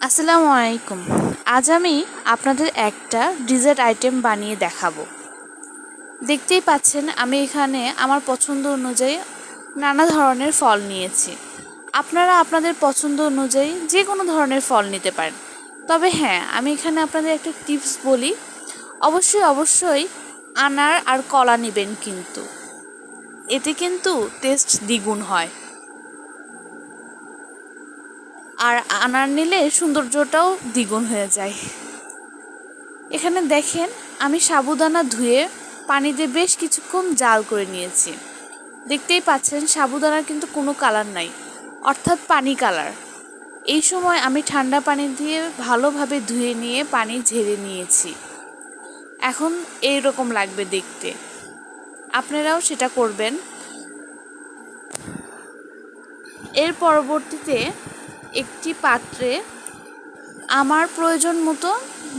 আসসালামু আলাইকুম। আজ আমি আপনাদের একটা ডিজার্ট আইটেম বানিয়ে দেখাবো। দেখতেই পাচ্ছেন আমি এখানে আমার পছন্দ অনুযায়ী নানা ধরনের ফল নিয়েছি। আপনারা আপনাদের পছন্দ অনুযায়ী যে কোনো ধরনের ফল নিতে পারেন। তবে হ্যাঁ, আমি এখানে আপনাদের একটা টিপস বলি, অবশ্যই আনার আর কলা নেবেন কিন্তু। এতে কিন্তু টেস্ট দ্বিগুণ হয়। আর আনার নিলে সৌন্দর্যটাও দ্বিগুণ হয়ে যায়। এখানে দেখেন আমি সাবুদানা ধুয়ে পানি দিয়ে বেশ কিছুক্ষণ জাল করে নিয়েছি। দেখতেই পাচ্ছেন সাবুদানার কিন্তু কোনো কালার নাই, অর্থাৎ পানি কালার। এই সময় আমি ঠান্ডা পানি দিয়ে ভালোভাবে ধুয়ে নিয়ে পানি ঝেড়ে নিয়েছি। এখন এই রকম লাগবে দেখতে, আপনারাও সেটা করবেন। এর পরবর্তীতে একটি পাত্রে আমার প্রয়োজন মতো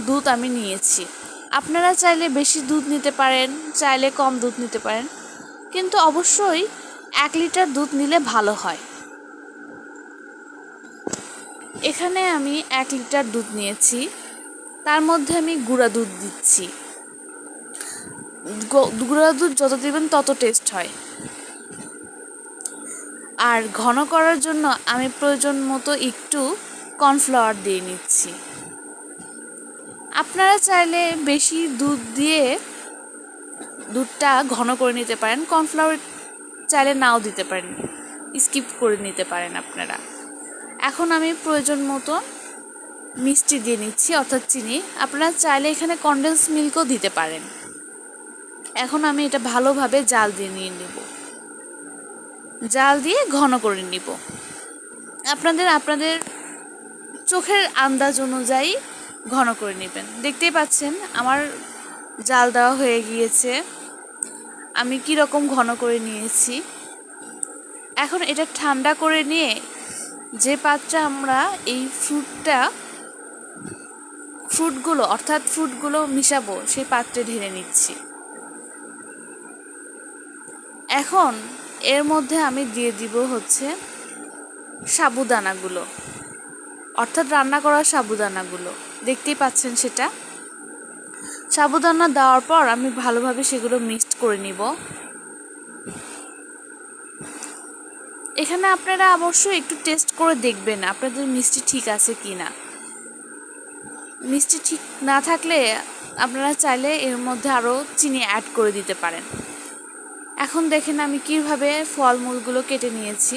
দুধ আমি নিয়েছি। আপনারা চাইলে বেশি দুধ নিতে পারেন, চাইলে কম দুধ নিতে পারেন, কিন্তু অবশ্যই 1 লিটার দুধ নিলে ভালো হয়। এখানে আমি 1 লিটার দুধ নিয়েছি, তার মধ্যে আমি গুঁড়া দুধ দিচ্ছি। গুঁড়া দুধ যত দিবেন তত টেস্ট হয়। আর ঘন করার জন্য আমি প্রয়োজন মতো একটু কর্নফ্লাওয়ার দিয়ে নিচ্ছি। আপনারা চাইলে বেশি দুধ দিয়ে দুধটা ঘন করে নিতে পারেন, কর্নফ্লাওয়ার চাইলে নাও দিতে পারেন, স্কিপ করে নিতে পারেন আপনারা। এখন আমি প্রয়োজন মতো মিষ্টি দিয়ে নিচ্ছি, অর্থাৎ চিনি। আপনারা চাইলে এখানে কনডেন্স মিল্কও দিতে পারেন। এখন আমি এটা ভালোভাবে জাল দিয়ে নিয়ে নেব, জাল দিয়ে ঘন করে নিব। আপনাদের চোখের আন্দাজ অনুযায়ী ঘন করে নেবেন। দেখতেই পাচ্ছেন আমার জাল দেওয়া হয়ে গিয়েছে, আমি কি রকম ঘন করে নিয়েছি। এখন এটা ঠান্ডা করে নিয়ে যে পাত্রে আমরা এই ফ্রুটগুলো মিশাবো সেই পাত্রে ঢেলে নিচ্ছি। এখন এর মধ্যে আমি দিয়ে দিব হচ্ছে সাবুদানাগুলো, অর্থাৎ রান্না করা সাবুদানাগুলো। দেখতেই পাচ্ছেন সেটা। সাবুদানা দেওয়ার পর আমি ভালোভাবে সেগুলো মিক্সড করে নিব। এখানে আপনারা অবশ্যই একটু টেস্ট করে দেখবেন আপনাদের মিষ্টি ঠিক আছে কি না। মিষ্টি ঠিক না থাকলে আপনারা চাইলে এর মধ্যে আরও চিনি অ্যাড করে দিতে পারেন। এখন দেখেন আমি কীভাবে ফলমূলগুলো কেটে নিয়েছি।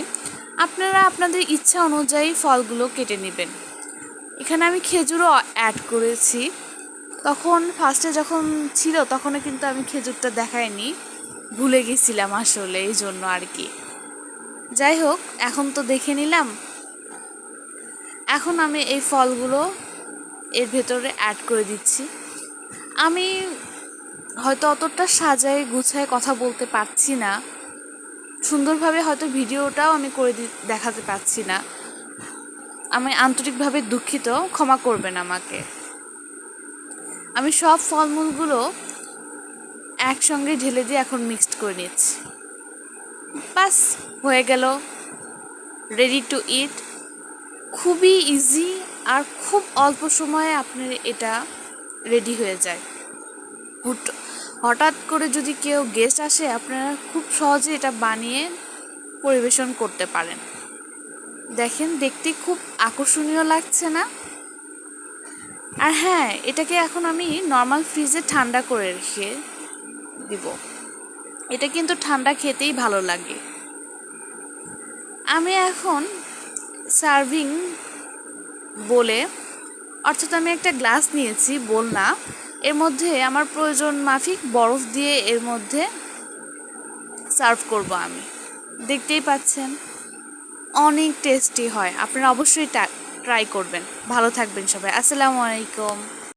আপনারা আপনাদের ইচ্ছা অনুযায়ী ফলগুলো কেটে নেবেন। এখানে আমি খেজুরও অ্যাড করেছি। তখন ফার্স্টে যখন ছিল তখন কিন্তু আমি খেজুরটা দেখাইনি, ভুলে গেছিলাম আসলে, এই জন্য আর কি। যাই হোক, এখন তো দেখে নিলাম। এখন আমি এই ফলগুলো এর ভেতরে অ্যাড করে দিচ্ছি। আমি হয়তো অতটা সাজায় গুছায় কথা বলতে পারছি না, সুন্দরভাবে হয়তো ভিডিওটাও আমি করে দেখাতে পারছি না। আমি আন্তরিকভাবে দুঃখিত, ক্ষমা করবেন আমাকে। আমি সব ফলমূলগুলো একসঙ্গে ঢেলে দিয়ে এখন মিক্সড করে নিচ্ছি। বাস হয়ে গেল, রেডি টু ইট। খুবই ইজি আর খুব অল্প সময়ে আপনার এটা রেডি হয়ে যায়। হঠাৎ করে যদি কেউ গেস্ট আসে, আপনারা খুব সহজে এটা বানিয়ে পরিবেশন করতে পারেন। দেখেন দেখতে খুব আকর্ষণীয় লাগছে না? আর হ্যাঁ, এটাকে এখন আমি নর্মাল ফ্রিজে ঠান্ডা করে রেখে দিব। এটা কিন্তু ঠান্ডা খেতেই ভালো লাগে। আমি এখন সার্ভিং বলে, অর্থাৎ আমি একটা গ্লাস নিয়েছি, বোল না, এর মধ্যে আমার প্রয়োজন মাফিক বরফ দিয়ে এর মধ্যে সার্ভ করব আমি। দেখতেই পাচ্ছেন অনেক টেস্টি হয়। আপনারা অবশ্যই ট্রাই করবেন। ভালো থাকবেন সবাই। আসসালামু আলাইকুম।